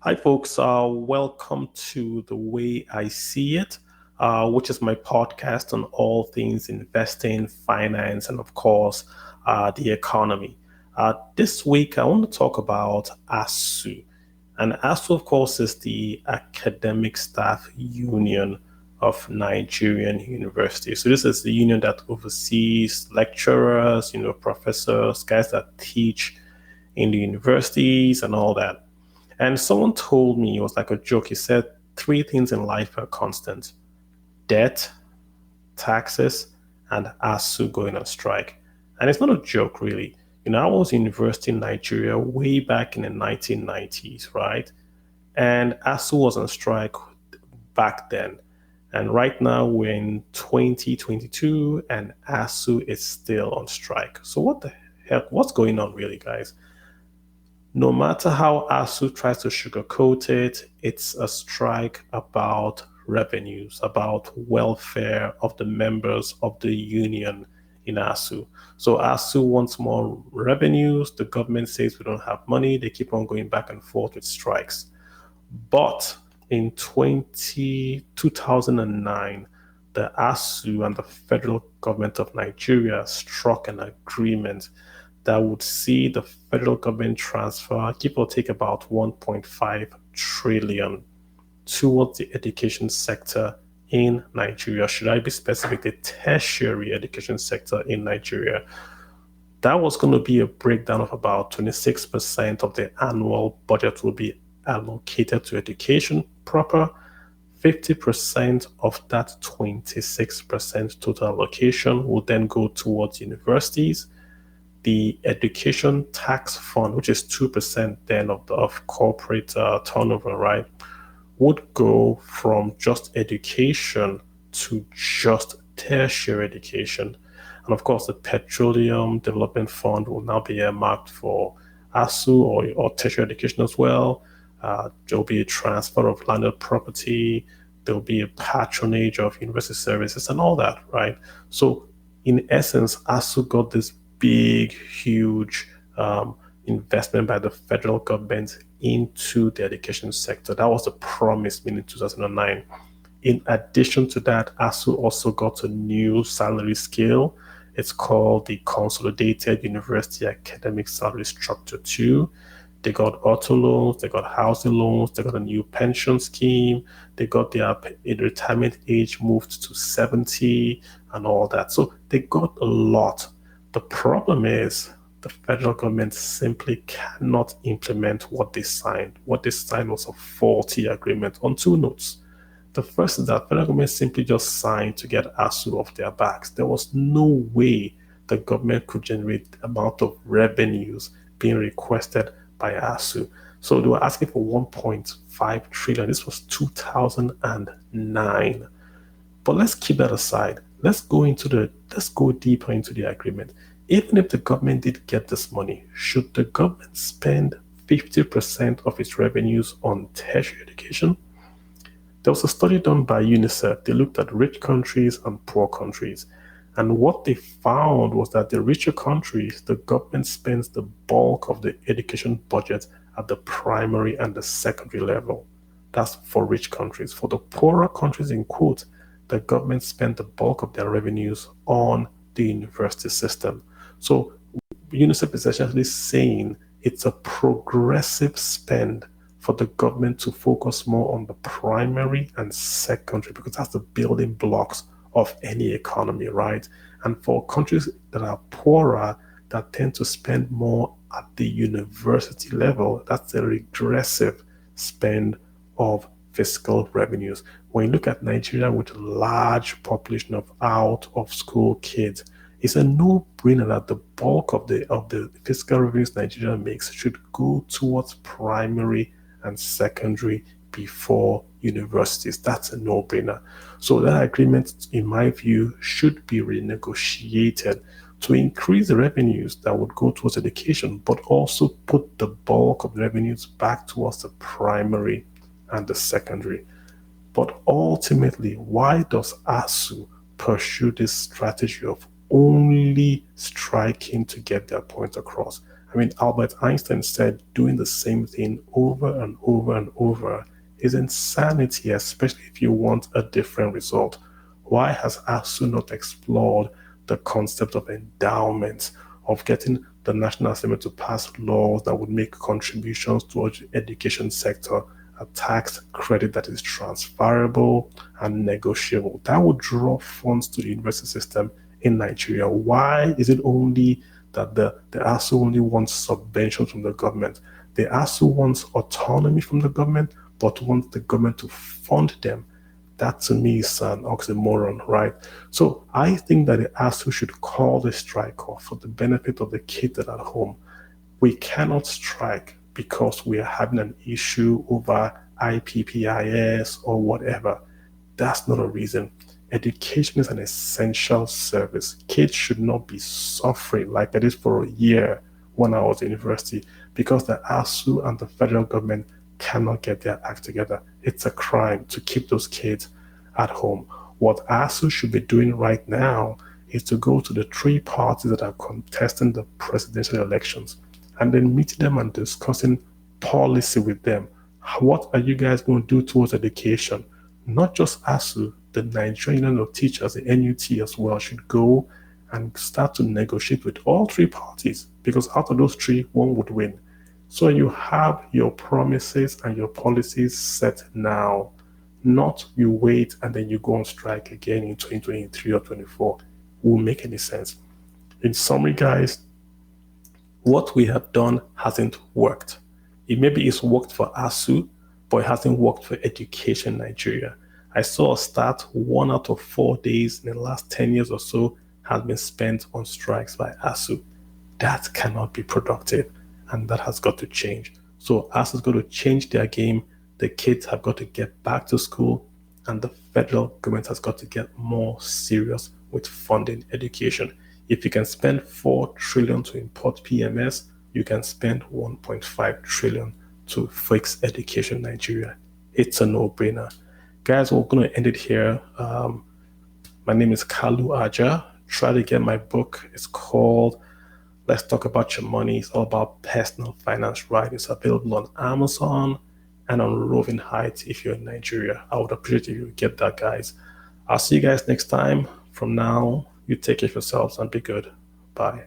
Hi, folks. Welcome to The Way I See It, which is my podcast on all things investing, finance, and of course, the economy. This week, I want to talk about ASUU. And ASUU, of course, is the Academic Staff Union of Nigerian Universities. So this is the union that oversees lecturers, professors, guys that teach in the universities and all that. And someone told me, it was like a joke. He said, three things in life are constant: debt, taxes, and ASUU going on strike. And it's not a joke, really. I was in university in Nigeria way back in the 1990s, right? And ASUU was on strike back then. And right now we're in 2022 and ASUU is still on strike. So what the heck? What's going on, really, guys? No matter how ASUU tries to sugarcoat it, it's a strike about revenues, about welfare of the members of the union in ASUU. So ASUU wants more revenues. The government says we don't have money. They keep on going back and forth with strikes. But in 2009, the ASUU and the federal government of Nigeria struck an agreement that would see the federal government transfer, give or take, about 1.5 trillion towards the education sector in Nigeria. Should I be specific, the tertiary education sector in Nigeria? That was going to be a breakdown of about 26% of the annual budget will be allocated to education proper. 50% of that 26% total allocation will then go towards universities. The education tax fund, which is 2% then of corporate turnover, right, would go from just education to just tertiary education. And of course, the Petroleum Development Fund will now be earmarked for ASUU or tertiary education as well. There'll be a transfer of landed property. There'll be a patronage of university services and all that, right? So in essence, ASUU got this big, huge investment by the federal government into the education sector. That was the promise made in 2009. In addition to that, ASUU also got a new salary scale. It's called the Consolidated University Academic Salary Structure 2. They got auto loans, they got housing loans, they got a new pension scheme, they got their retirement age moved to 70 and all that. So they got a lot. The problem is the federal government simply cannot implement what they signed. What they signed was a faulty agreement on two notes. The first is that the federal government simply just signed to get ASUU off their backs. There was no way the government could generate the amount of revenues being requested by ASUU. So they were asking for 1.5 trillion. This was 2009. But let's keep that aside. Let's go deeper into the agreement. Even if the government did get this money, should the government spend 50% of its revenues on tertiary education? There was a study done by UNICEF. They looked at rich countries and poor countries. And what they found was that the richer countries, the government spends the bulk of the education budget at the primary and the secondary level. That's for rich countries. For the poorer countries, in quote, the government spent the bulk of their revenues on the university system. So UNICEF is essentially saying it's a progressive spend for the government to focus more on the primary and secondary, because that's the building blocks of any economy, right? And for countries that are poorer, that tend to spend more at the university level, that's a regressive spend of fiscal revenues. When you look at Nigeria with a large population of out of school kids, it's a no-brainer that the bulk of the fiscal revenues Nigeria makes should go towards primary and secondary before universities. That's a no-brainer. So that agreement, in my view, should be renegotiated to increase the revenues that would go towards education, but also put the bulk of the revenues back towards the primary and the secondary. But ultimately, why does ASUU pursue this strategy of only striking to get their point across? I mean, Albert Einstein said doing the same thing over and over and over is insanity, especially if you want a different result. Why has ASUU not explored the concept of endowments, of getting the National Assembly to pass laws that would make contributions towards the education sector a tax credit that is transferable and negotiable? That would draw funds to the university system in Nigeria. Why is it only that the ASUU only wants subventions from the government? The ASUU wants autonomy from the government, but wants the government to fund them. That to me is an oxymoron, right? So I think that the ASUU should call the strike off for the benefit of the kids that are at home. We cannot strike because we are having an issue over IPPIS or whatever. That's not a reason. Education is an essential service. Kids should not be suffering like I did for a year when I was in university because the ASUU and the federal government cannot get their act together. It's a crime to keep those kids at home. What ASUU should be doing right now is to go to the three parties that are contesting the presidential elections and then meeting them and discussing policy with them. What are you guys going to do towards education? Not just ASUU, the Nigerian Union of Teachers, the NUT as well, should go and start to negotiate with all three parties because out of those three, one would win. So you have your promises and your policies set now, not you wait and then you go on strike again in 2023 or 24. Won't make any sense. In summary, guys, what we have done hasn't worked. It maybe it's worked for ASUU, but it hasn't worked for education in Nigeria. I saw a stat, 1 out of 4 days in the last 10 years or so has been spent on strikes by ASUU. That cannot be productive, and that has got to change. So ASUU is going to change their game. The kids have got to get back to school, and the federal government has got to get more serious with funding education. If you can spend 4 trillion to import PMS, you can spend 1.5 trillion to fix education in Nigeria. It's a no-brainer. Guys, we're going to end it here. My name is Kalu Aja. Try to get my book. It's called Let's Talk About Your Money. It's all about personal finance, right? It's available on Amazon and on Roving Heights if you're in Nigeria. I would appreciate if you get that, guys. I'll see you guys next time. From now, you take care of yourselves and be good. Bye.